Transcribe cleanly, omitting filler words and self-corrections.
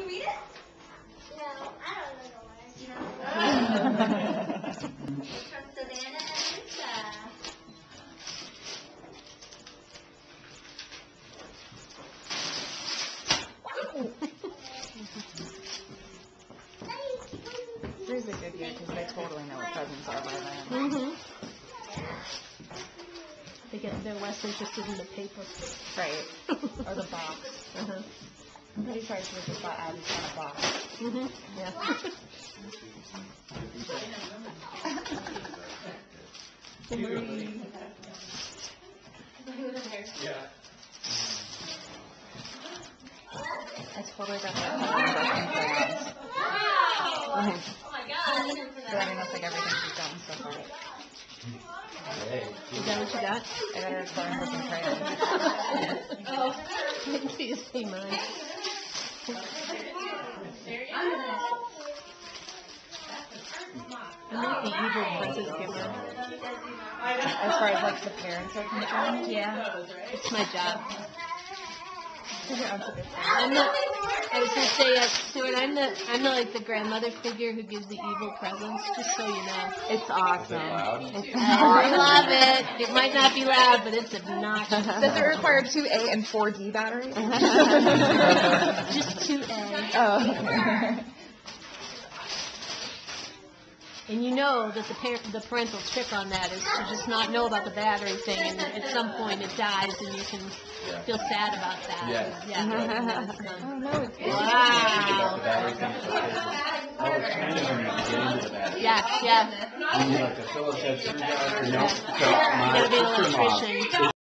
read it? No, I don't know the words. You know? It's from Savannah and Lisa. This is a good year because they totally know what presents are by then. Mm-hmm. They get, they're less interested in the paper. Right. Or the box. Uh-huh. I'm pretty sure I should have just bought Abby's on a box. Mm-hmm. Yeah. I totally got that color brushing crayons. Oh my God. So I mean, that's like everything she's gotten so far. Is that what you got? I got her a coloring book and crayons. I didn't see you say mine. I'm not the evil present giver. As far as like the parents are concerned. Yeah. It's my job. That's a good thing. I'm the, I was gonna say, Stuart, I'm the like the grandmother figure who gives the evil presents, just so you know. It's awesome. I love it. It might not be loud, but it's obnoxious. Does it require 2A and 4D batteries? Just 2A. Oh, okay. And you know that the parental trick on that is to just not know about the battery thing, and at some point it dies, and you can feel sad about that. Yeah. Oh, no, it's Wow. Oh, it's kind of when you get into the battery. Yeah, yeah. You need like a Phillips head screwdriver. No, You so my gotta be an sister-in-law, electrician.